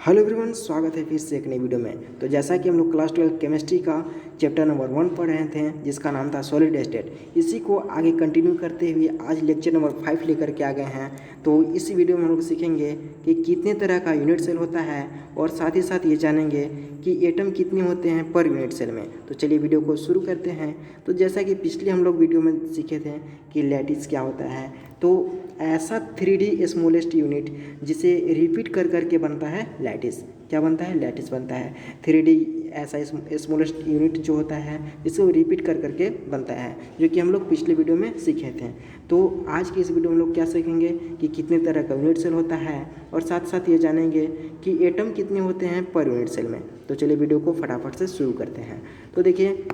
Hello everyone, स्वागत है फिर से एक नई वीडियो में। तो जैसा कि हम लोग क्लास 12 केमिस्ट्री का चैप्टर नंबर 1 पढ़ रहे थे, जिसका नाम था सॉलिड स्टेट, इसी को आगे कंटिन्यू करते हुए आज लेक्चर नंबर 5 लेकर के आ गए हैं। तो इस वीडियो में हम लोग सीखेंगे कि कितने तरह का यूनिट सेल होता है और साथ ही साथ ये जानेंगे कि एटम कितने होते हैं पर यूनिट सेल में। तो चलिए वीडियो को शुरू करते हैं। तो जैसा कि पिछले हम लोग वीडियो में सीखे थे कि लैटिस क्या होता है, तो ऐसा 3D स्मॉलेस्ट यूनिट जिसे रिपीट कर करके बनता है लैटिस। क्या बनता है? लैटिस बनता है। 3D ऐसा स्मॉलेस्ट यूनिट जो होता है इसको रिपीट कर करके बनता है, जो कि हम लोग पिछले वीडियो में सीखे थे। तो आज की इस वीडियो में लोग क्या सीखेंगे कि कितने तरह का यूनिट सेल होता है और साथ साथ ये जानेंगे कि एटम कितने होते हैं पर यूनिट सेल में। तो चलिए वीडियो को फटाफट से शुरू करते हैं। तो देखिए,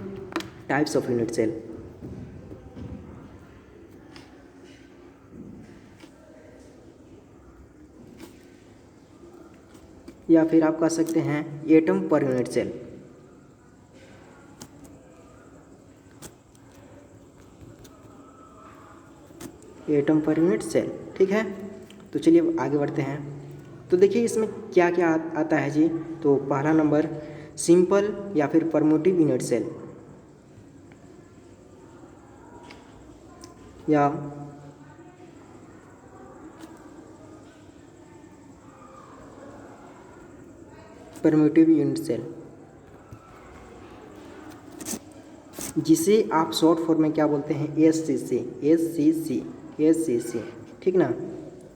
टाइप्स ऑफ यूनिट सेल। या फिर आप कह सकते हैं atom per unit cell. Atom per unit cell, ठीक है। तो चलिए आगे बढ़ते हैं। तो देखिए इसमें क्या क्या आता है जी। तो पहला नंबर सिंपल या फिर परमोटिव यूनिट सेल, या परमोटिव यूनिट सेल, जिसे आप शॉर्ट फॉर्म में क्या बोलते हैं? SCC। ठीक ना।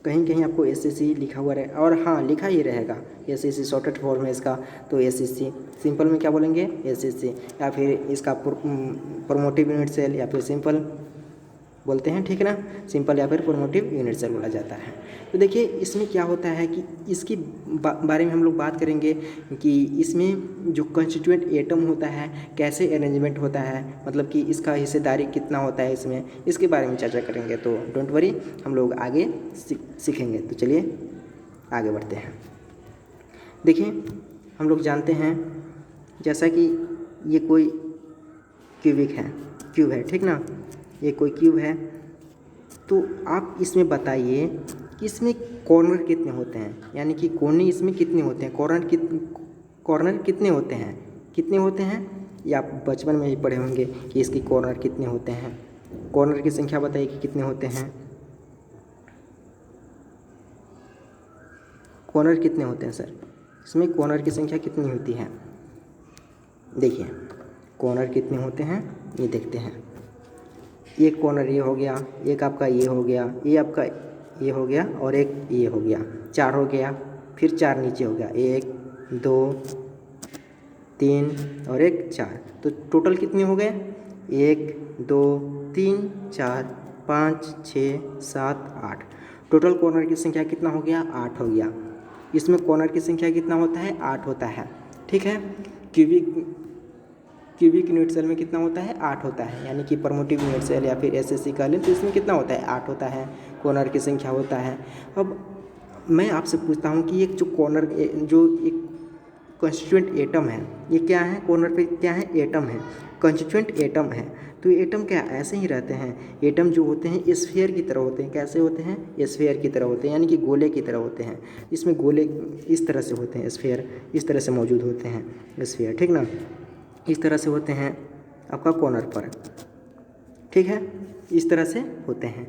कहीं कहीं आपको SCC लिखा हुआ रहे, और हाँ लिखा ही रहेगा SCC, शॉर्टेड फॉर्म है इसका। तो SCC सिंपल में क्या बोलेंगे? SCC। या फिर इसका प्रमोटिव यूनिट सेल या फिर सिंपल बोलते हैं, ठीक है ना। सिंपल या फिर प्रमोटिव यूनिट सेल बोला जाता है। तो देखिए इसमें क्या होता है कि इसके बारे में हम लोग बात करेंगे कि इसमें जो कंस्टिट्यूएंट एटम होता है कैसे अरेंजमेंट होता है, मतलब कि इसका हिस्सेदारी कितना होता है इसमें, इसके बारे में चर्चा करेंगे। तो डोंट वरी, हम लोग आगे सीखेंगे। तो चलिए आगे बढ़ते हैं। देखिए हम लोग जानते हैं जैसा कि ये कोई क्यूब है, ठीक ना। ये कोई क्यूब है। तो आप इसमें बताइए कि इसमें कॉर्नर कितने होते हैं, यानी कि कोने इसमें कितने होते हैं, कॉर्नर कितने होते हैं, ये आप बचपन में ही पढ़े होंगे कि इसकी कॉर्नर कितने होते हैं। कॉर्नर की संख्या बताइए कि कितने होते हैं। कॉर्नर कितने होते हैं सर? इसमें कॉर्नर की संख्या कितनी होती है? देखिए कॉर्नर कितने होते हैं ये देखते हैं। एक कॉर्नर ये हो गया, एक आपका ये हो गया, ये आपका ये हो गया, और एक ये हो गया, 4 हो गया। फिर 4 नीचे हो गया, 1 2 3 और 1 4। तो टोटल कितने हो गए? 1 2 3 4 5 6 7 8। टोटल कॉर्नर की संख्या कितना हो गया? 8 हो गया। इसमें कॉर्नर की संख्या कितना होता है? 8 होता है, ठीक है। क्यूबिक यूनिट सेल में कितना होता है? 8 होता है। यानी कि परमोटिव यूनिट सेल या फिर SCC का लें तो इसमें कितना होता है? 8 होता है, कॉर्नर की संख्या होता है। अब मैं आपसे पूछता हूँ कि एक जो एक कंस्टिट्यूएंट एटम है, ये क्या है? कॉर्नर पे क्या है? एटम है, कंस्टिट्यूएंट एटम है। तो एटम क्या ऐसे ही रहते हैं? एटम जो होते हैं स्फीयर की तरह होते हैं। कैसे होते हैं? स्फीयर की तरह होते हैं, यानी कि गोले की तरह होते हैं। इसमें गोले इस तरह से होते हैं, स्फीयर इस तरह से मौजूद होते हैं, स्फीयर, ठीक ना। इस तरह से होते हैं आपका कॉर्नर पर, ठीक है। इस तरह से होते हैं।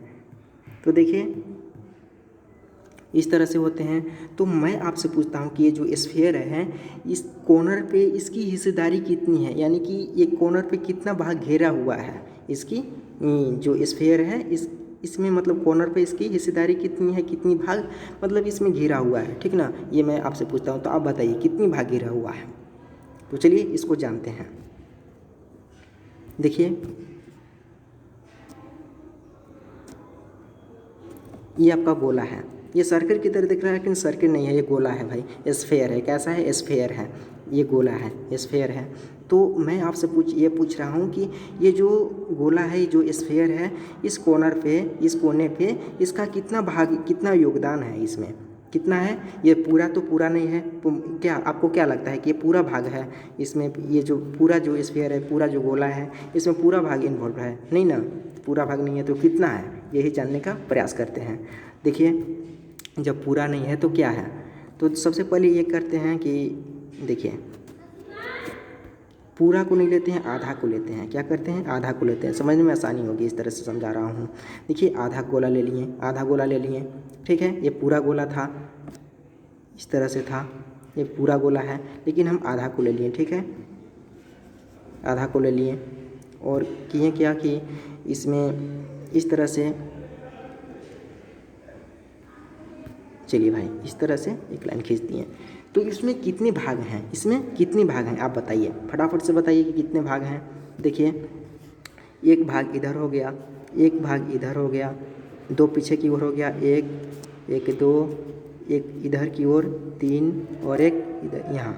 तो देखिए इस तरह से होते हैं। तो मैं आपसे पूछता हूँ कि ये जो स्फीयर है, इस कॉर्नर पे इसकी हिस्सेदारी कितनी है, यानी कि ये कॉर्नर पे कितना भाग घेरा हुआ है इसकी जो स्फीयर है, इसमें मतलब कॉर्नर पे इसकी हिस्सेदारी कितनी है, कितनी भाग मतलब इसमें घेरा हुआ है, ठीक ना। ये मैं आपसे पूछता हूँ। तो आप बताइए कितनी भाग घेरा हुआ है। तो चलिए इसको जानते हैं। देखिए ये आपका गोला है, ये सर्कल की तरह दिख रहा है लेकिन सर्कल नहीं है, ये गोला है भाई, स्फीयर है। कैसा है? स्फीयर है, ये गोला है, स्फीयर है। तो मैं आपसे पूछ रहा हूँ कि ये जो गोला है, जो स्फीयर है, इस कॉर्नर पे, इस कोने पे इसका कितना योगदान है, इसमें कितना है? ये पूरा तो पूरा नहीं है। क्या आपको क्या लगता है कि ये पूरा भाग है इसमें? ये जो पूरा जो स्फीयर है, पूरा जो गोला है, इसमें पूरा भाग इन्वॉल्व है? नहीं ना, पूरा भाग नहीं है। तो कितना है यही जानने का प्रयास करते हैं। देखिए जब पूरा नहीं है तो क्या है? तो सबसे पहले ये करते हैं कि देखिए, पूरा को नहीं लेते हैं, आधा को लेते हैं। क्या करते हैं? आधा को लेते हैं। समझने में आसानी होगी, इस तरह से समझा रहा हूँ। देखिए, आधा गोला ले लिए, आधा गोला ले लिए, ठीक है। ये पूरा गोला था, इस तरह से था, ये पूरा गोला है, लेकिन हम आधा को ले लिए, ठीक है। आधा को ले लिए और किए क्या कि इसमें इस तरह से, चलिए भाई, इस तरह से एक लाइन खींच दिए। तो इसमें कितने भाग हैं? इसमें कितने भाग हैं आप बताइए, फटाफट से बताइए कि कितने भाग हैं। देखिए, एक भाग इधर हो गया, एक भाग इधर हो गया, दो पीछे की ओर हो गया, एक दो, एक इधर की ओर, तीन, और एक इधर, यहाँ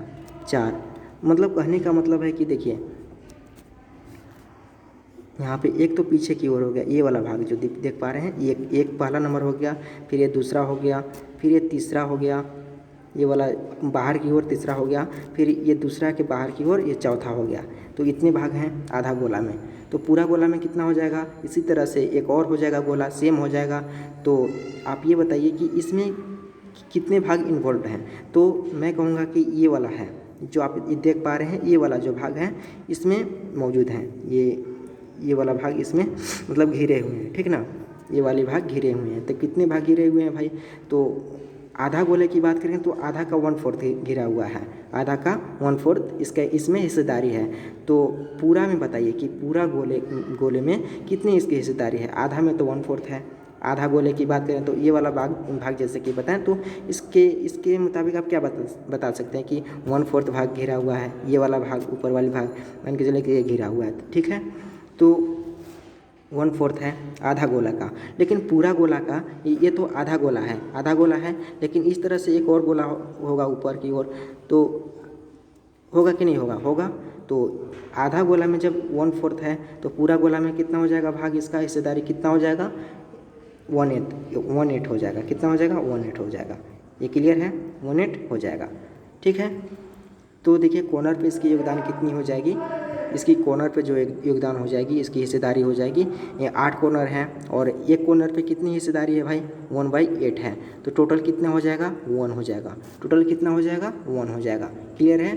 चार। मतलब कहने का मतलब है कि देखिए, यहाँ पे एक तो पीछे की ओर हो गया, ये वाला भाग जो देख पा रहे हैं, ये एक पहला नंबर हो गया, फिर ये दूसरा हो गया, फिर ये तीसरा हो गया, ये वाला बाहर की ओर तीसरा हो गया, फिर ये दूसरा के बाहर की ओर ये चौथा हो गया। तो इतने भाग हैं आधा गोला में। तो पूरा गोला में कितना हो जाएगा? इसी तरह से एक और हो जाएगा गोला, सेम हो जाएगा। तो आप ये बताइए कि इसमें कितने भाग इन्वॉल्व हैं। तो मैं कहूँगा कि ये वाला है, जो आप देख पा रहे हैं, ये वाला जो भाग है इसमें मौजूद हैं, ये वाला भाग इसमें मतलब घिरे हुए हैं, ठीक ना। ये वाले भाग घिरे हुए हैं। तो कितने भाग घिरे हुए हैं भाई? तो आधा गोले की बात करें तो आधा का 1/4 घिरा हुआ है, आधा का 1/4 इसका इसमें हिस्सेदारी है। तो पूरा में बताइए कि पूरा गोले में कितनी इसकी हिस्सेदारी है? आधा में तो 1/4 है। आधा गोले की बात करें तो ये वाला भाग जैसे कि बताएं, तो इसके मुताबिक आप क्या बता सकते हैं कि 1/4 भाग घिरा हुआ है, ये वाला भाग, ऊपर वाली भाग मान के चले कि ये घिरा हुआ है, ठीक है। तो 1/4 है आधा गोला का, लेकिन पूरा गोला का ये तो आधा गोला है, लेकिन इस तरह से एक और गोला होगा ऊपर की ओर, तो होगा कि नहीं होगा? होगा। तो आधा गोला में जब 1/4 है तो पूरा गोला में कितना हो जाएगा भाग? इसका हिस्सेदारी कितना हो जाएगा? 1/8 हो जाएगा। कितना हो जाएगा? 1/8 हो जाएगा। ये क्लियर है? 1/8 हो जाएगा, ठीक है। तो देखिए, कॉर्नर पे इसकी योगदान कितनी हो जाएगी? इसकी कॉर्नर पे जो योगदान हो जाएगी, इसकी हिस्सेदारी हो जाएगी, ये 8 कॉर्नर हैं और एक कॉर्नर पे कितनी हिस्सेदारी है भाई? 1/8 है। तो टोटल कितना हो जाएगा? 1 हो जाएगा। टोटल कितना हो जाएगा? 1 हो जाएगा। क्लियर है?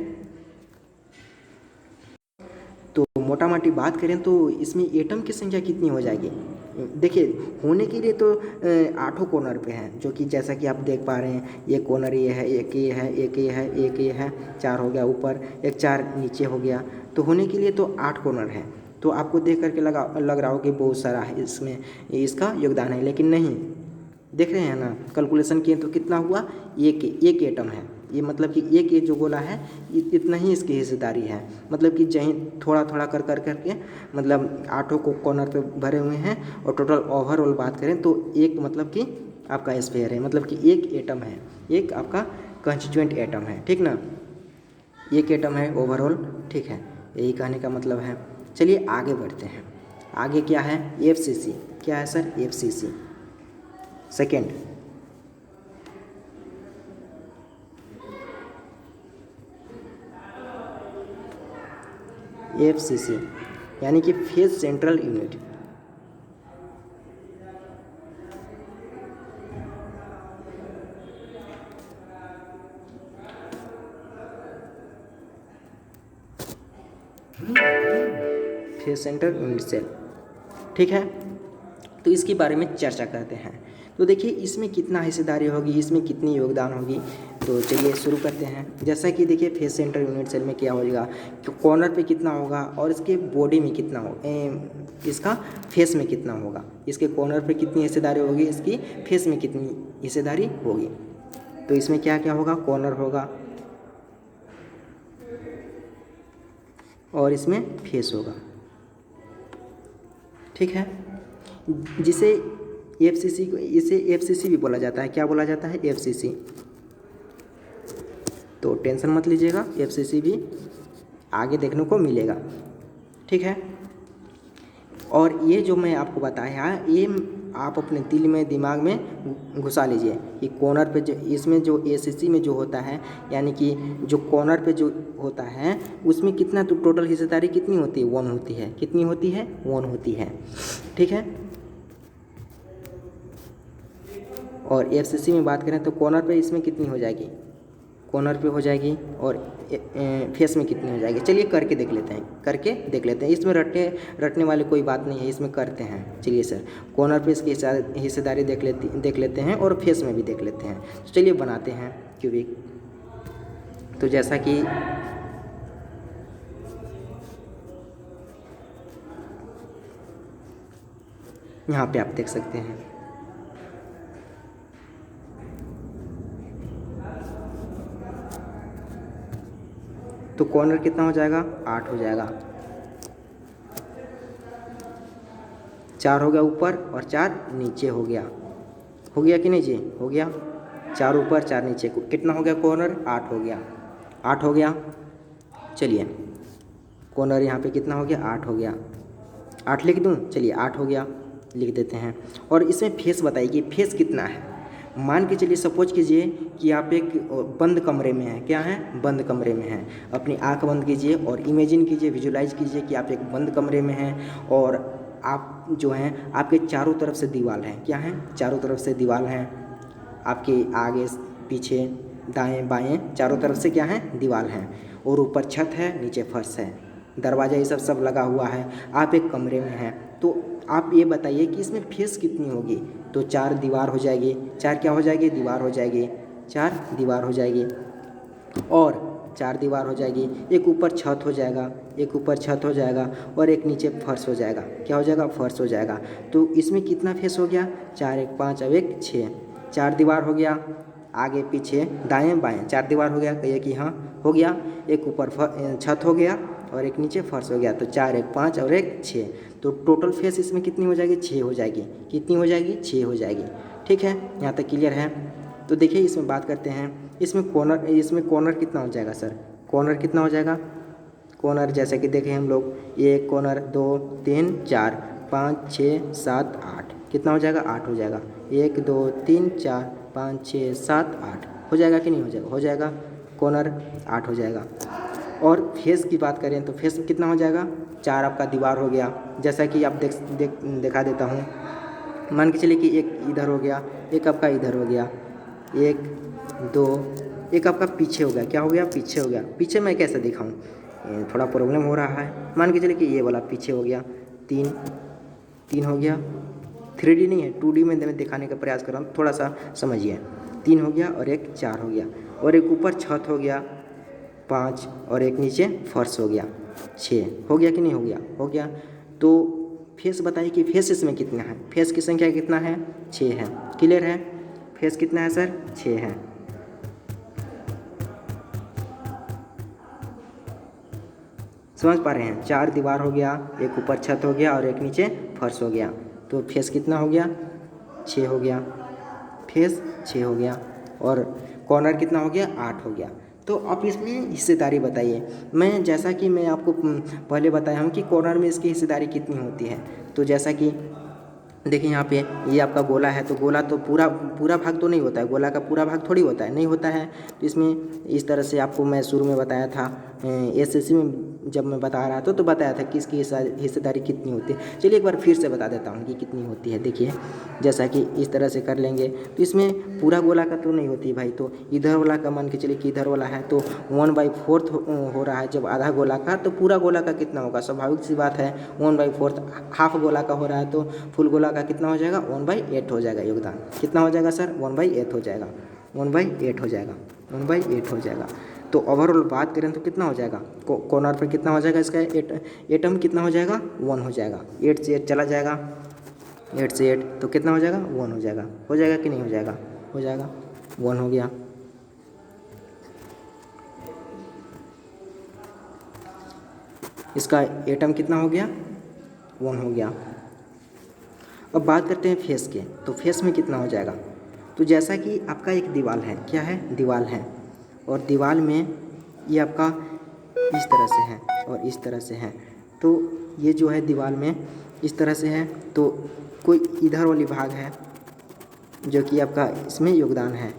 तो मोटा मोटी बात करें तो इसमें एटम की संख्या कितनी हो जाएगी? देखिए, होने के लिए तो 8 कॉर्नर पे हैं, जो कि जैसा कि आप देख पा रहे हैं, ये कॉर्नर ये है, एक ये है, एक ये है, एक ये है, 4 हो गया ऊपर, एक 4 नीचे हो गया। तो होने के लिए तो 8 कॉर्नर हैं। तो आपको देख करके लग रहा हो कि बहुत सारा है इसमें, इसका योगदान है, लेकिन नहीं। देख रहे हैं ना, कैलकुलेशन किए तो कितना हुआ? एक एटम है। ये मतलब कि एक ये जो गोला है इतना ही इसकी हिस्सेदारी है। मतलब कि जहीं थोड़ा थोड़ा कर करके मतलब 8 को कॉर्नर पे भरे हुए हैं, और टोटल ओवरऑल बात करें तो एक मतलब कि आपका स्फीयर है, मतलब कि एक एटम है, एक आपका कंस्टिट्यूएंट एटम है, ठीक ना। एक एटम है ओवरऑल, ठीक है। यही कहने का मतलब है। चलिए आगे बढ़ते हैं। आगे क्या है? FCC। क्या है सर? FCC second. FCC यानी कि face central unit. Face central unit cell, ठीक है। तो इसके बारे में चर्चा करते हैं। तो देखिए, इसमें कितना हिस्सेदारी होगी, इसमें कितनी योगदान होगी। तो चलिए शुरू करते हैं। जैसा कि देखिए, फेज सेंटर यूनिट सेल में क्या होगा कि कॉर्नर पे कितना होगा और इसके बॉडी में कितना होगा, इसका फेस में कितना होगा। इसके कॉर्नर पे कितनी हिस्सेदारी होगी, इसकी फेस में कितनी हिस्सेदारी होगी। तो इसमें क्या क्या होगा? कॉर्नर होगा और इसमें फेस होगा, ठीक है। जिसे FCC को, इसे FCC भी बोला जाता है। क्या बोला जाता है? FCC। तो टेंशन मत लीजिएगा, FCC भी आगे देखने को मिलेगा, ठीक है। और ये जो मैं आपको बताया, ये आप अपने दिल में, दिमाग में घुसा लीजिए कि कॉर्नर पे जो, इसमें जो ACC में जो होता है, यानी कि जो कॉर्नर पे जो होता है उसमें कितना, तो टोटल हिस्सेदारी कितनी होती है? 1 होती है। कितनी होती है? 1 होती है, ठीक है। और FCC में बात करें तो कॉर्नर पे इसमें कितनी हो जाएगी? कॉर्नर पे हो जाएगी और फेस में कितनी हो जाएगी। चलिए करके देख लेते हैं, इसमें रटने वाली कोई बात नहीं है, इसमें करते हैं। चलिए सर, कॉर्नर पे इसकी हिस्सेदारी देख लेते हैं और फेस में भी देख लेते हैं। तो चलिए बनाते हैं क्यूबिक। तो जैसा कि यहाँ पे आप देख सकते हैं, तो कॉर्नर कितना हो जाएगा, 8 हो जाएगा। 4 हो गया ऊपर और 4 नीचे हो गया कि नहीं जी, हो गया। 4 ऊपर 4 नीचे, कितना हो गया कॉर्नर, 8 हो गया। 8 हो गया। चलिए कॉर्नर यहाँ पे कितना हो गया, 8 हो गया। 8 लिख दूँ, चलिए 8 हो गया, लिख देते हैं। और इसमें फेस बताइए कि फेस कितना है। मान के चलिए, सपोज कीजिए कि आप एक बंद कमरे में हैं। क्या है, बंद कमरे में हैं। अपनी आंख बंद कीजिए और इमेजिन कीजिए, विजुलाइज कीजिए कि आप एक बंद कमरे में हैं और आप जो हैं, आपके चारों तरफ से दीवार हैं। क्या है, चारों तरफ से दीवार हैं। आपके आगे पीछे दाएं बाएं चारों तरफ से क्या है, दीवार हैं। और ऊपर छत है, नीचे फर्श है, दरवाज़ा ये सब लगा हुआ है। आप एक कमरे में हैं, तो आप ये बताइए कि इसमें फेस कितनी होगी। तो 4 दीवार हो जाएगी। 4 क्या हो जाएगी, दीवार हो जाएगी। 4 दीवार हो जाएगी और 4 दीवार हो जाएगी। एक ऊपर छत हो जाएगा, एक ऊपर छत हो जाएगा और एक नीचे फर्श हो जाएगा। क्या हो जाएगा, फर्श हो जाएगा। तो इसमें कितना फेस हो गया, 4 1 5 और 1 6। 4 दीवार हो गया, आगे पीछे दाएं बाएं 4 दीवार हो गया। कहिए कि हाँ हो गया। एक ऊपर छत हो गया और एक नीचे फर्श हो गया। तो 4 1 5 और 1 6। तो टोटल फेस इसमें कितनी हो जाएगी, 6 हो जाएगी। कितनी हो जाएगी, 6 हो जाएगी। ठीक है, यहाँ तक क्लियर है। तो देखिए इसमें बात करते हैं, इसमें कॉर्नर कितना हो जाएगा सर। कॉर्नर कितना हो जाएगा, कॉर्नर जैसे कि देखें हम लोग, 1 कॉर्नर 2 3 4 5 6 7 8। कितना हो जाएगा, 8 हो जाएगा। 1 2 3 4 5 6 7 8 हो जाएगा कि नहीं हो जाएगा, हो जाएगा। कॉर्नर 8 हो जाएगा। और फेस की बात करें तो फेस कितना हो जाएगा, 4 आपका दीवार हो गया। जैसा कि आप दिखा देता हूँ। मान के चलिए कि एक इधर हो गया, एक आपका इधर हो गया, 1 2, एक आपका पीछे हो गया। क्या हो गया, पीछे हो गया। पीछे मैं कैसे दिखाऊँ, थोड़ा प्रॉब्लम हो रहा है। मान के चलिए कि ये वाला पीछे हो गया। 3 हो गया। 3D नहीं है, 2D में मैं दिखाने का प्रयास कर रहा हूँ, थोड़ा सा समझिए। 3 हो गया और एक 4 हो गया और एक ऊपर छत हो गया 5 और एक नीचे फर्श हो गया 6। हो गया कि नहीं हो गया, हो गया। तो फेस बताइए कि फेस इसमें कितना है। फेस की संख्या कितना है, 6 है। क्लियर है, फेस कितना है सर, 6 है। समझ पा रहे हैं। 4 दीवार हो गया, एक ऊपर छत हो गया और एक नीचे फर्श हो गया। तो फेस कितना हो गया, 6 हो गया। फेस 6 हो गया और कॉर्नर कितना हो गया, 8 हो गया। तो आप इसमें हिस्सेदारी बताइए। मैं जैसा कि मैं आपको पहले बताया हूँ कि कॉर्नर में इसकी हिस्सेदारी कितनी होती है। तो जैसा कि देखिए यहाँ पे ये आपका गोला है, तो गोला तो पूरा भाग तो नहीं होता है, गोला का पूरा भाग थोड़ी होता है, नहीं होता है। तो इसमें इस तरह से आपको मैं शुरू में बताया था, एसएससी में जब मैं बता रहा था तो बताया था कि इसकी हिस्सेदारी कितनी होती है। चलिए एक बार फिर से बता देता हूँ कि कितनी होती है। देखिए जैसा कि इस तरह से कर लेंगे, तो इसमें पूरा गोला का तो नहीं होती भाई। तो इधर वाला का मान के चलिए कि इधर वाला है तो 1/4 हो रहा है। जब आधा गोला का, तो पूरा गोला का कितना होगा, स्वाभाविक सी बात है 1/4। हाफ गोला का हो रहा है तो फुल गोला का कितना हो जाएगा, 1/8 हो जाएगा। योगदान कितना हो जाएगा सर, 1/8 हो जाएगा। 1/8 हो जाएगा, 1/8 हो जाएगा। तो ओवरऑल बात करें तो कितना हो जाएगा, कॉर्नर पर कितना हो जाएगा इसका, एटम कितना हो जाएगा, 1 हो जाएगा। 8 से 8 चला जाएगा, 8 से 8 तो कितना हो जाएगा, 1 हो जाएगा। हो जाएगा कि नहीं हो जाएगा, हो जाएगा। 1 हो गया। इसका एटम कितना हो गया, 1 हो गया। अब बात करते हैं फेस के, तो फेस में कितना हो जाएगा। तो जैसा कि आपका एक दीवार है, क्या है, दीवार है, और दीवार में ये आपका इस तरह से है और इस तरह से है। तो ये जो है दीवार में इस तरह से है, तो कोई इधर वाली भाग है जो कि आपका इसमें योगदान है।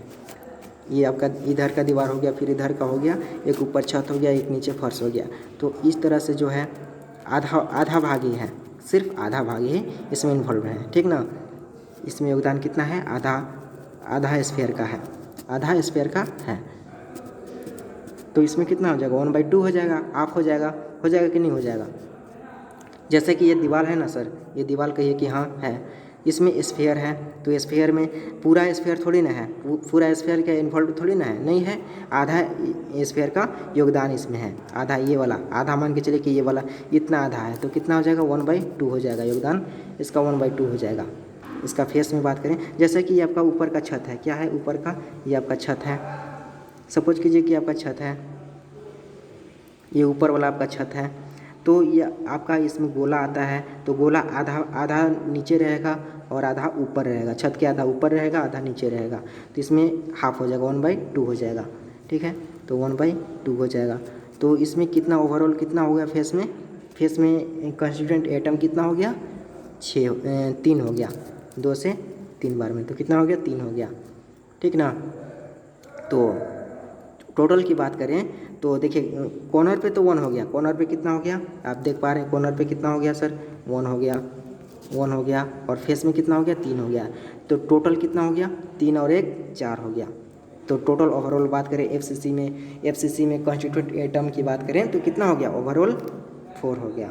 ये आपका इधर का दीवार हो गया, फिर इधर का हो गया, एक ऊपर छत हो गया, एक नीचे फर्श हो गया। तो इस तरह से जो है आधा भाग ही है, सिर्फ आधा भाग ही इसमें इन्वॉल्व है, ठीक ना। इसमें योगदान कितना है, आधा स्फीयर का है, आधा स्फीयर का है। तो इसमें कितना हो जाएगा 1/2 हो जाएगा, हाफ हो जाएगा कि नहीं हो जाएगा। जैसे कि ये दीवार है ना सर, ये दीवार कहिए कि हाँ है, इसमें स्फीयर है, तो स्फीयर में पूरा स्फीयर थोड़ी ना है, पूरा स्फीयर का इन्वॉल्व थोड़ी ना है, नहीं है, आधा स्फीयर का योगदान इसमें है, आधा ये वाला, आधा मान के चलिए कि ये वाला इतना आधा है, तो कितना हो जाएगा 1/2 हो जाएगा, योगदान इसका 1/2 हो जाएगा। इसका फेस में बात करें, जैसे कि ये आपका ऊपर का छत है, क्या है ऊपर का, ये आपका छत है, सपोज कीजिए कि आपका छत है, ये ऊपर वाला आपका छत है, तो ये आपका इसमें गोला आता है, तो गोला आधा आधा नीचे रहेगा और आधा ऊपर रहेगा, छत के आधा ऊपर रहेगा आधा नीचे रहेगा, तो इसमें हाफ हो जाएगा 1/2 हो जाएगा, ठीक है, तो 1/2 हो जाएगा। तो इसमें कितना ओवरऑल कितना हो गया फेस में कंस्टिट्यूएंट एटम कितना हो गया 3 हो गया, 2 से 3 बार में, तो कितना हो गया 3 हो गया, ठीक ना। तो टोटल की बात करें तो देखिए कॉर्नर पे तो 1 हो गया, कॉर्नर पे कितना हो गया आप देख पा रहे हैं, कॉर्नर पे कितना हो गया सर 1 हो गया, 1 हो गया, और फेस में कितना हो गया 3 हो गया, तो टोटल कितना हो गया 3 और 1 4 हो गया। तो टोटल ओवरऑल बात करें एफसीसी में कॉन्स्टिट्यूएंट एटम की बात करें तो कितना हो गया ओवरऑल 4 हो गया।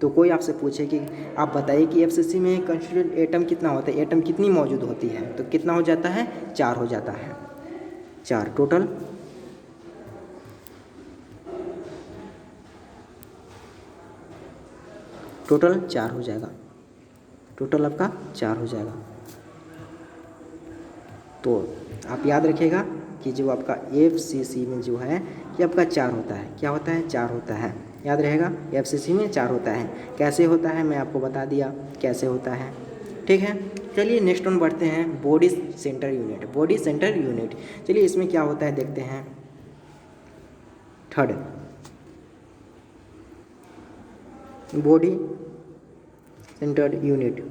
तो कोई आपसे पूछे कि आप बताइए कि एफसीसी में कॉन्स्टिट्यूएंट एटम कितना होता है, एटम कितनी मौजूद होती है, तो कितना हो जाता है 4 हो जाता है, 4 टोटल 4 हो जाएगा, टोटल आपका 4 हो जाएगा। तो आप याद रखिएगा कि जो आपका एफसीसी में जो है कि आपका 4 होता है, क्या होता है 4 होता है, याद रहेगा एफसीसी में 4 होता है। कैसे होता है मैं आपको बता दिया कैसे होता है, ठीक है। चलिए नेक्स्ट वन बढ़ते हैं, बॉडी सेंटर यूनिट। चलिए इसमें क्या होता है देखते हैं। थर्ड बॉडी सेंटर्ड यूनिट,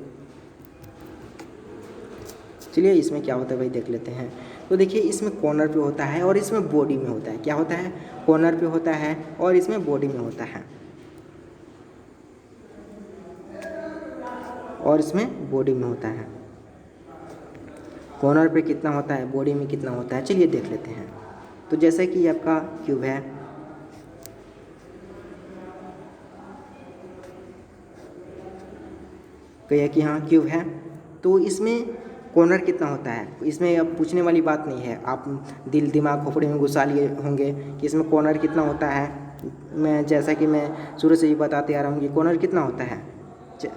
चलिए इसमें क्या होता है भाई देख लेते हैं। तो देखिए इसमें कॉर्नर पे होता है और इसमें बॉडी में होता है, क्या होता है कॉर्नर पे होता है और इसमें बॉडी में होता है, और इसमें बॉडी में होता है। कॉर्नर पे कितना होता है, बॉडी में कितना होता है, चलिए देख लेते हैं। तो जैसे कि आपका क्यूब है, कहिए कि हाँ क्यूब है, तो इसमें कॉर्नर कितना होता है, इसमें अब पूछने वाली बात नहीं है, आप दिल दिमाग खोपड़ी में घुसा लिए होंगे कि इसमें कॉर्नर कितना होता है। मैं जैसा कि मैं शुरू से ही बताते आ रहा हूँ कि कॉर्नर कितना होता है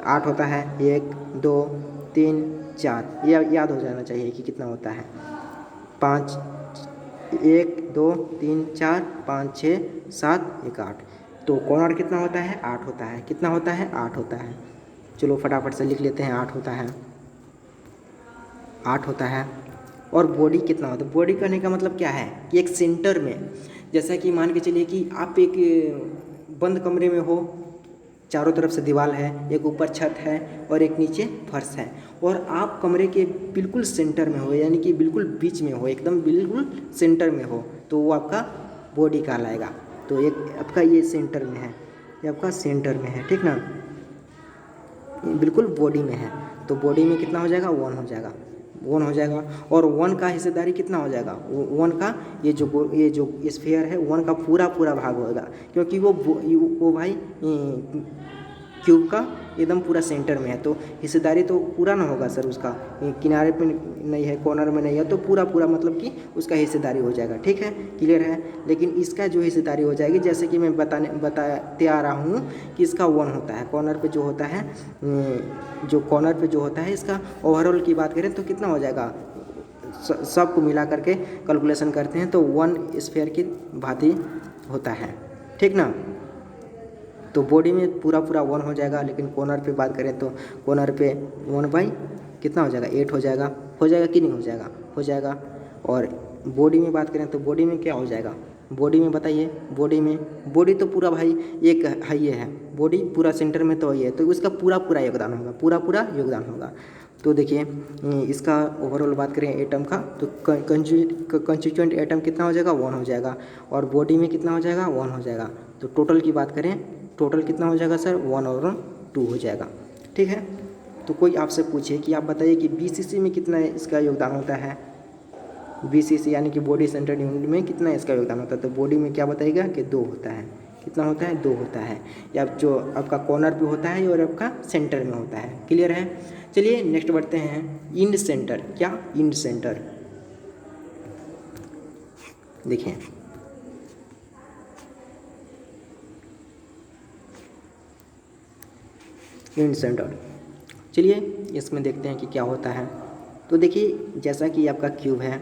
8 होता है, 1 2 3 4, ये याद हो जाना चाहिए कि कितना होता है 5 1 2 3 4 5 6 7 1 8। तो कॉर्नर कितना होता है 8 होता है, कितना होता है 8 होता है। चलो फटाफट से लिख लेते हैं 8 होता है, 8 होता है। और बॉडी कितना होता है, बॉडी करने का मतलब क्या है कि एक सेंटर में, जैसा कि मान के चलिए कि आप एक बंद कमरे में हो, चारों तरफ से दीवार है, एक ऊपर छत है और एक नीचे फर्श है, और आप कमरे के बिल्कुल सेंटर में हो, यानी कि बिल्कुल बीच में हो, एकदम बिल्कुल सेंटर में हो, तो वो आपका बॉडी कहलाएगा। तो एक आपका ये सेंटर में है, ये आपका सेंटर में है, ठीक ना, बिल्कुल बॉडी में है। तो बॉडी में कितना हो जाएगा 1 हो जाएगा, 1 हो जाएगा। और 1 का हिस्सेदारी कितना हो जाएगा, 1 का ये जो स्फीयर है 1 का पूरा भाग होगा, क्योंकि वो भाई क्यूब का एकदम पूरा सेंटर में है, तो हिस्सेदारी तो पूरा ना होगा सर उसका, किनारे पे नहीं है, कॉर्नर में नहीं है, तो पूरा मतलब कि उसका हिस्सेदारी हो जाएगा, ठीक है, क्लियर है। लेकिन इसका जो हिस्सेदारी हो जाएगी, जैसे कि मैं बताते आ रहा हूँ कि इसका 1 होता है, कॉर्नर पे जो होता है, जो कॉर्नर पे जो होता है, इसका ओवरऑल की बात करें तो कितना हो जाएगा, सबको मिला करके कैलकुलेशन करते हैं तो 1 स्फीयर की भांति होता है, ठीक ना। तो बॉडी में पूरा 1 हो जाएगा, लेकिन कॉर्नर पे बात करें तो कॉर्नर पे 1 कितना हो जाएगा 8 हो जाएगा कि नहीं हो जाएगा, हो जाएगा। और बॉडी में बात करें तो बॉडी में क्या हो जाएगा, बॉडी में बताइए, बॉडी तो पूरा भाई एक है, ये है बॉडी पूरा सेंटर में तो ये है, तो उसका पूरा योगदान होगा, पूरा योगदान होगा। तो देखिए इसका ओवरऑल बात करें एटम का, तो कंस्टिट्यूएंट एटम कितना हो जाएगा 1 हो जाएगा, और बॉडी में कितना हो जाएगा 1 हो जाएगा। तो टोटल की बात करें, टोटल कितना हो जाएगा सर 1 और 2 हो जाएगा, ठीक है। तो कोई आपसे पूछे कि आप बताइए कि बीसीसी में कितना इसका योगदान होता है, BCC यानी कि बॉडी सेंटर्ड यूनिट में कितना इसका योगदान होता है, तो बॉडी में क्या बताइएगा कि 2 होता है। कितना होता है? 2 होता है। या जो आपका कॉर्नर पे होता है और आपका सेंटर में होता है। क्लियर है? चलिए नेक्स्ट बढ़ते हैं, इंड सेंटर। क्या? End centre. देखिए इंड सेंटर, चलिए इसमें देखते हैं कि क्या होता है। तो देखिए जैसा कि आपका क्यूब है,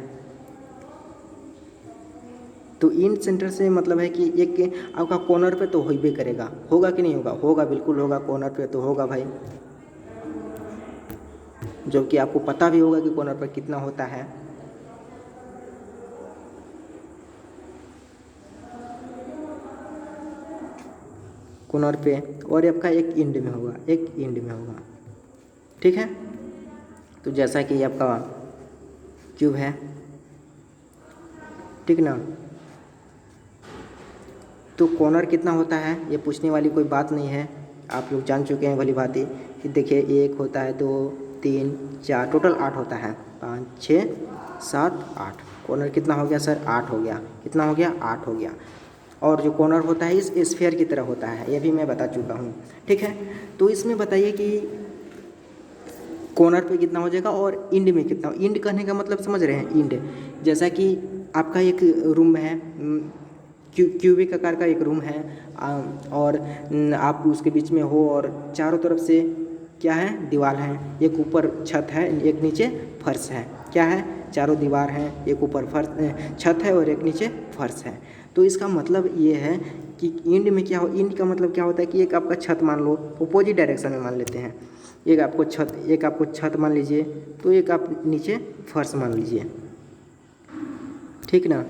तो इंड सेंटर से मतलब है कि एक आपका कॉर्नर पे तो हो ही करेगा, होगा कि नहीं होगा? होगा, बिल्कुल होगा, कॉर्नर पे तो होगा भाई, जो कि आपको पता भी होगा कि कॉर्नर पर कितना होता है। कॉर्नर पे, और आपका एक इंड में होगा, एक इंड में होगा। ठीक है, तो जैसा कि आपका क्यूब है, ठीक ना, तो कॉर्नर कितना होता है ये पूछने वाली कोई बात नहीं है, आप लोग जान चुके हैं भली भांति कि देखिए 1 होता है, 2 3 4, टोटल 8 होता है, 5 6 7 8। कॉर्नर कितना हो गया सर? 8 हो गया। कितना हो गया? 8 हो गया। और जो कॉर्नर होता है इस स्फीयर की तरह होता है, ये भी मैं बता चुका हूँ। ठीक है, तो इसमें बताइए कि कॉर्नर पे कितना हो जाएगा और इंड में कितना। इंड कहने का मतलब समझ रहे हैं? इंड जैसा कि आपका एक रूम है, क्यूबिक आकार का एक रूम है, और आप उसके बीच में हो और चारों तरफ से क्या है? दीवार है, एक ऊपर छत है, एक नीचे फर्श है। क्या है? चारों दीवार हैं, एक ऊपर फर्श छत है और एक नीचे फर्श है। तो इसका मतलब ये है कि इंड में क्या हो, इंड का मतलब क्या होता है कि एक आपका छत मान लो, अपोजिट डायरेक्शन में मान लेते हैं, एक आपको छत मान लीजिए, तो एक आप नीचे फर्श मान लीजिए। ठीक ना,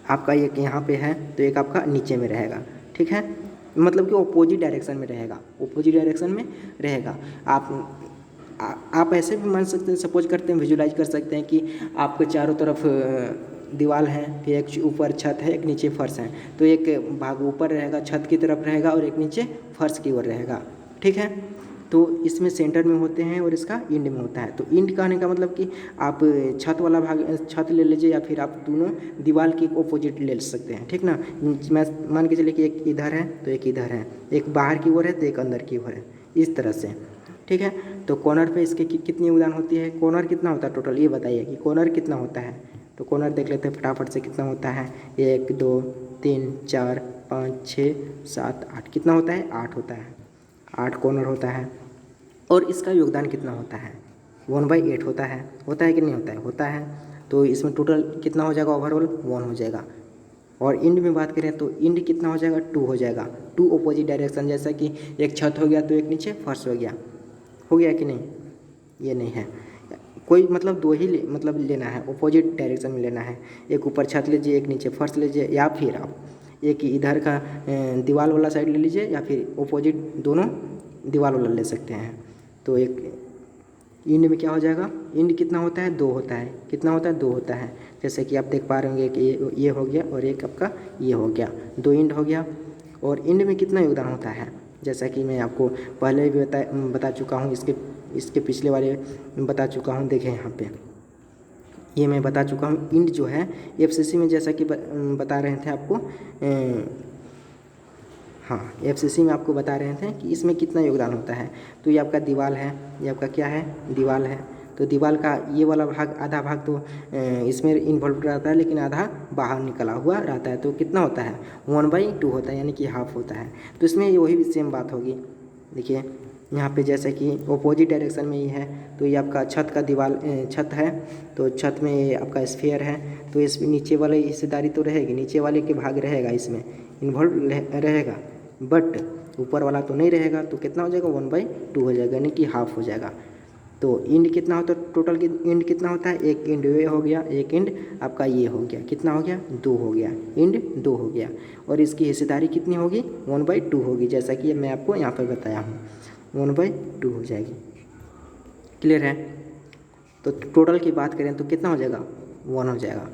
आपका एक यहाँ पे है तो एक आपका नीचे में रहेगा। ठीक है, मतलब कि अपोजिट डायरेक्शन में रहेगा, अपोजिट डायरेक्शन में रहेगा। आप ऐसे भी मान सकते हैं, सपोज करते हैं, विजुलाइज कर सकते हैं कि आपके चारों तरफ दीवार है, फिर एक ऊपर छत है, एक नीचे फर्श है, तो एक भाग ऊपर रहेगा, छत की तरफ रहेगा, और एक नीचे फर्श की ओर रहेगा। ठीक है, तो इसमें सेंटर में होते हैं और इसका इंड में होता है। तो इंड कहने का मतलब कि आप छत वाला भाग, छत ले लीजिए, या फिर आप दोनों दीवार की ऑपोजिट ले सकते हैं। ठीक ना, मैं मान के चलिए कि एक इधर है तो एक इधर है, एक बाहर की ओर है तो एक अंदर की ओर है, इस तरह से। ठीक है, तो कॉर्नर पे इसके कितनी योगदान होती है? कॉर्नर कितना होता है टोटल, ये बताइए कि कॉर्नर कितना होता है। तो कॉर्नर देख लेते हैं फटाफट से कितना होता है। 1 2 3 4 5 6 7 8, कितना होता है? 8 होता है। 8 कॉर्नर होता है। और इसका योगदान कितना होता है? 1/8 होता है। होता है कि नहीं होता है? होता है। तो इसमें टोटल कितना हो जाएगा? ओवरऑल 1 हो जाएगा। और इंड में बात करें तो इंड कितना हो जाएगा? 2 हो जाएगा। 2 अपोजिट डायरेक्शन, जैसा कि एक छत हो गया तो एक नीचे फर्श हो गया। हो गया कि नहीं? ये नहीं है, कोई मतलब 2 ही मतलब लेना है, अपोजिट डायरेक्शन में लेना है। एक ऊपर छत लीजिए, एक नीचे फर्श लीजिए, या फिर आप एक इधर का दीवार वाला साइड ले लीजिए, या फिर अपोजिट दोनों दीवार वाला ले सकते हैं। तो एक इंड में क्या हो जाएगा? इंड कितना होता है? 2 होता है। कितना होता है? 2 होता है। जैसे कि आप देख पा रहे होंगे कि ये हो गया और एक आपका ये हो गया, 2 इंड हो गया। और इंड में कितना योगदान होता है? जैसा कि मैं आपको पहले भी बता चुका हूँ, इसके पिछले वाले बता चुका हूँ। देखें यहाँ पे, ये मैं बता चुका हूँ। इंड जो है FCC में, जैसा कि बता रहे थे आपको, हाँ FCC में आपको बता रहे थे कि इसमें कितना योगदान होता है। तो ये आपका दीवार है, ये आपका क्या है? दीवार है। तो दीवार का ये वाला भाग, आधा भाग तो इसमें इन्वॉल्व रहता है, लेकिन आधा बाहर निकला हुआ रहता है। तो कितना होता है? 1/2 होता है, यानी कि हाफ होता है। तो इसमें वही सेम बात होगी। देखिए यहाँ पे जैसे कि अपोजिट डायरेक्शन में ही है, तो ये आपका छत का दीवार, छत है, तो छत में ये आपका स्फीयर है, तो इस नीचे वाले हिस्सेदारी तो रहेगी, नीचे वाले के भाग रहेगा, इसमें इन्वॉल्व रहेगा, बट ऊपर वाला तो नहीं रहेगा। तो कितना हो जाएगा? 1/2 हो जाएगा, यानी कि हाफ हो जाएगा। तो इंड कितना होता है टोटल? की इंड कितना होता है? एक इंड ये हो गया, एक इंड आपका ये हो गया। कितना हो गया? 2 हो गया, इंड 2 हो गया। और इसकी हिस्सेदारी कितनी होगी? 1/2 होगी, जैसा कि मैं आपको यहाँ पर बताया हूँ, 1/2 हो जाएगी। क्लियर है? तो टोटल की बात करें तो कितना हो जाएगा? 1 हो जाएगा।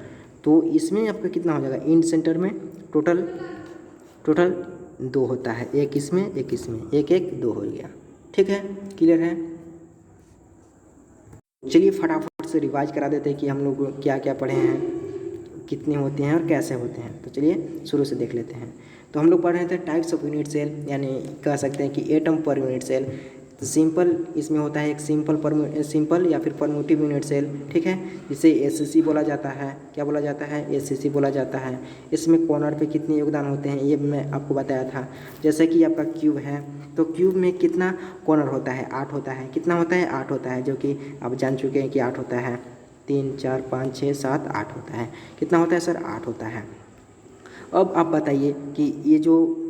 तो इसमें आपका कितना हो जाएगा? इंड सेंटर में टोटल 2 होता है, एक इसमें एक इसमें, एक एक 2 हो गया। ठीक है, क्लियर है। चलिए फटाफट से रिवाइज करा देते हैं कि हम लोग क्या क्या पढ़े हैं, कितने होते हैं और कैसे होते हैं। तो चलिए शुरू से देख लेते हैं। तो हम लोग पढ़ रहे थे टाइप्स ऑफ यूनिट सेल, यानी कह सकते हैं कि एटम पर यूनिट सेल। तो सिंपल इसमें होता है एक सिंपल या फिर परम्यूटिव यूनिट सेल, ठीक है, जिसे एससीसी बोला जाता है। क्या बोला जाता है? एससीसी बोला जाता है। इसमें कॉर्नर पे कितने योगदान होते हैं ये मैं आपको बताया था। जैसे कि आपका क्यूब है, तो क्यूब में कितना कॉर्नर होता है? 8 होता है। कितना होता है? 8 होता है, जो कि आप जान चुके हैं कि 8 होता है। 3 4 5 6 7 8 होता है। कितना होता है सर? 8 होता है। अब आप बताइए कि ये जो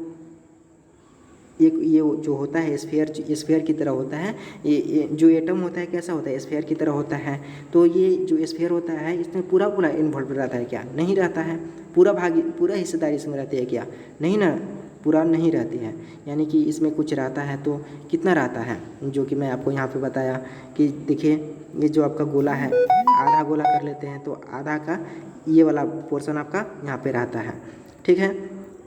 होता है स्फीयर की तरह होता है। ये जो एटम होता है कैसा होता है? स्फीयर की तरह होता है। तो ये जो स्फीयर होता है इसमें पूरा इन्वॉल्व रहता है क्या? नहीं रहता है। पूरा हिस्सेदारी इसमें रहती है क्या? नहीं ना, पूरा नहीं रहती है। यानी कि इसमें कुछ रहता है। तो कितना रहता है? जो कि मैं आपको यहाँ पे बताया कि देखिए, ये जो आपका गोला है, आधा गोला कर लेते हैं, तो आधा का ये वाला पोर्शन आपका यहाँ पे रहता है। ठीक है,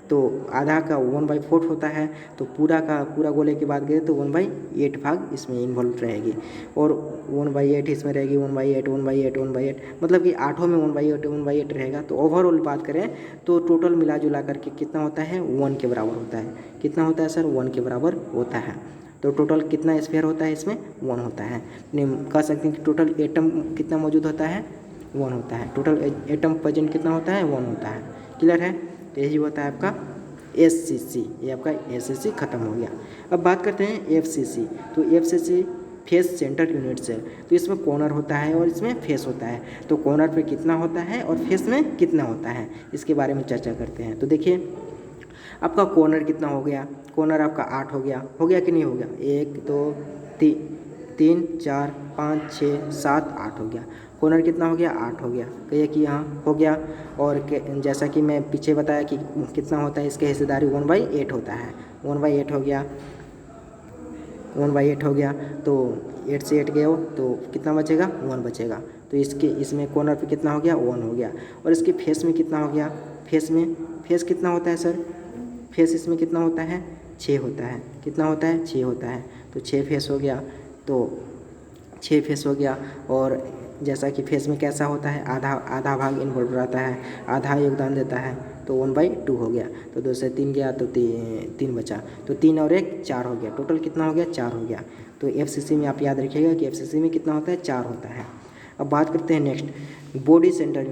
तो आधा का 1/4 होता है। तो पूरा का पूरा गोले की बात करें तो 1/8 भाग इसमें इन्वॉल्व रहेगी, और 1/8 इसमें रहेगी। 1/8 1/8 1/8, मतलब कि आठों में 1/8 रहेगा। तो ओवरऑल बात करें तो टोटल मिला जुला करके कितना होता है? 1 के बराबर होता है। कितना होता है सर? 1 के बराबर होता है। तो टोटल कितना स्फीयर होता है? इसमें 1 होता है। कह सकते हैं कि टोटल एटम कितना मौजूद होता है? 1 होता है। टोटल एटम प्रेजेंट कितना होता है? 1 होता है। क्लियर है? तो यही होता है आपका एससीसी। ये आपका एससीसी खत्म हो गया। अब बात करते हैं एफसीसी। तो FCC face centre unit cell. तो इसमें कॉर्नर होता है और इसमें फेस होता है। तो कॉर्नर पे कितना होता है और फेस में कितना होता है, इसके बारे में चर्चा करते हैं। तो देखिए, आपका कॉर्नर कितना हो गया? कॉर्नर आपका 8 हो गया कि नहीं हो गया? 1 2 3 4 5 6 7 8 हो गया। कॉर्नर कितना हो गया? 8 हो गया। कहिए कि यहाँ हो गया। और जैसा कि मैं पीछे बताया कि कितना होता है, इसके हिस्सेदारी 1/8 होता है। 1/8 हो गया, 1/8 हो गया। तो 8 से 8 गए हो तो कितना बचेगा? 1 बचेगा। तो इसमें कॉर्नर पे कितना हो गया? 1 हो गया। और इसके फेस में कितना हो गया? फेस कितना होता है सर? फेस इसमें कितना होता है? 6 होता है। कितना होता है? 6 होता है। तो 6 फेस हो गया। तो 6 फेस हो गया। और जैसा कि फेस में कैसा होता है? आधा भाग इन्वॉल्व रहता है, आधा योगदान देता है। तो 1/2 हो गया। तो 2 से 3 गया तो 3 बचा। तो 3 और 1 4 हो गया। टोटल कितना हो गया? 4 हो गया। तो एफसीसी में आप याद रखिएगा कि एफसीसी में कितना होता है? 4 होता है। अब बात करते हैं नेक्स्ट बॉडी सेंटर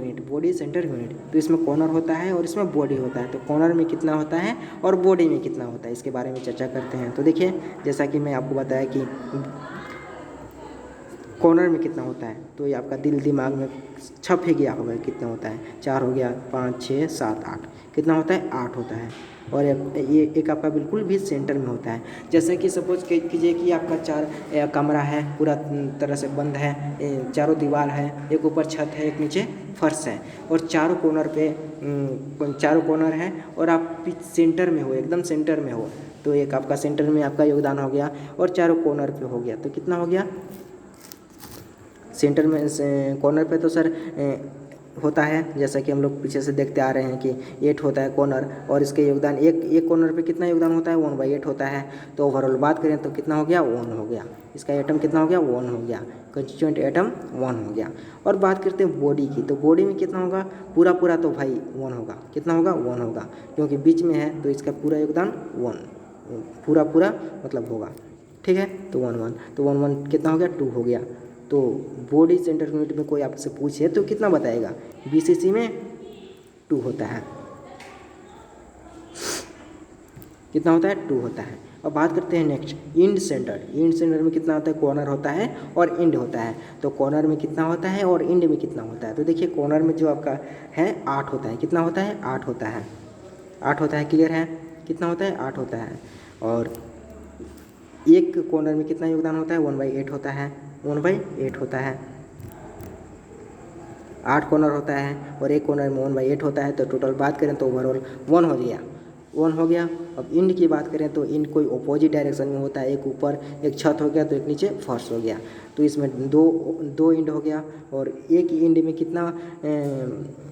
यूनिट। तो इसमें कॉर्नर होता है और इसमें बॉडी होता है। तो कॉर्नर में कितना होता है और बॉडी में कितना होता है, इसके बारे में चर्चा करते हैं। तो देखिए, जैसा कि मैं आपको बताया कि कॉर्नर में कितना होता है, तो ये आपका दिल दिमाग में छप ही गया होगा कितना होता है। 4 हो गया, 5 6 7 8, कितना होता है? 8 होता है। और ये एक आपका बिल्कुल भी सेंटर में होता है। जैसे कि सपोज कीजिए कि आपका 4 कमरा है, पूरा तरह से बंद है, चारों दीवार है, एक ऊपर छत है, एक नीचे फर्श है, और चारों कॉर्नर है, और आप सेंटर में हो, एकदम सेंटर में हो। तो एक आपका सेंटर में आपका योगदान हो गया, और चारों कॉर्नर पे हो गया। तो कितना हो गया? सेंटर में कॉर्नर पे तो सर होता है, जैसा कि हम लोग पीछे से देखते आ रहे हैं कि 8 होता है कॉर्नर, और इसके योगदान एक कॉर्नर पे कितना योगदान होता है? 1/8 होता है। तो ओवरऑल बात करें तो कितना हो गया? 1 हो गया। इसका एटम कितना हो गया? 1 हो गया। कंस्टिट्यूएंट एटम 1 हो गया। और बात करते हैं बॉडी की। तो बॉडी में कितना होगा? पूरा तो भाई 1 होगा। कितना होगा? 1 होगा, क्योंकि बीच में है तो इसका पूरा योगदान 1 पूरा मतलब होगा। ठीक है, तो 1 तो 1 कितना हो गया? 2 हो गया। तो बॉडी सेंटर यूनिट में कोई आपसे पूछे तो कितना बताएगा? बीसीसी में 2 होता है। कितना होता है? 2 होता है। अब बात करते हैं नेक्स्ट इंड सेंटर में कितना होता है? कॉर्नर होता है और इंड होता है। तो कॉर्नर में कितना होता है और इंड में कितना होता है? तो देखिए, कॉर्नर में जो आपका है 8 होता है। कितना होता है? 8 होता है। 8 होता है। क्लियर है? कितना होता है? 8 होता है। और एक कॉर्नर में कितना योगदान होता है? 1/8 होता है। 1/8 होता है। 8 कॉर्नर होता है और एक कॉर्नर में 1/8 होता है। तो टोटल बात करें तो ओवरऑल 1 हो गया। ऑन हो गया। अब इंड की बात करें तो इंड कोई अपोजिट डायरेक्शन में होता है, एक ऊपर एक छत हो गया तो एक नीचे फर्श हो गया, तो इसमें दो इंड हो गया। और एक इंड में कितना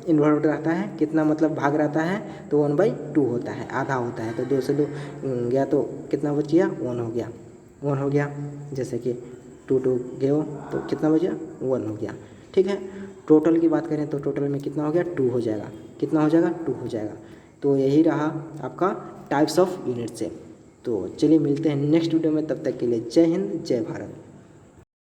इन्वॉल्व रहता है, कितना मतलब भाग रहता है, तो 1/2 होता है, आधा होता है। तो 2 से 2 गया तो कितना बच गया, 1 हो गया, 1 हो गया। जैसे कि 2 गए तो कितना बच गया, 1 हो गया। ठीक है, टोटल की बात करें तो टोटल में कितना हो गया, 2 हो जाएगा। कितना हो जाएगा, 2 हो जाएगा। तो यही रहा आपका टाइप्स ऑफ यूनिट से। तो चलिए मिलते हैं नेक्स्ट वीडियो में, तब तक के लिए जय हिंद जय भारत।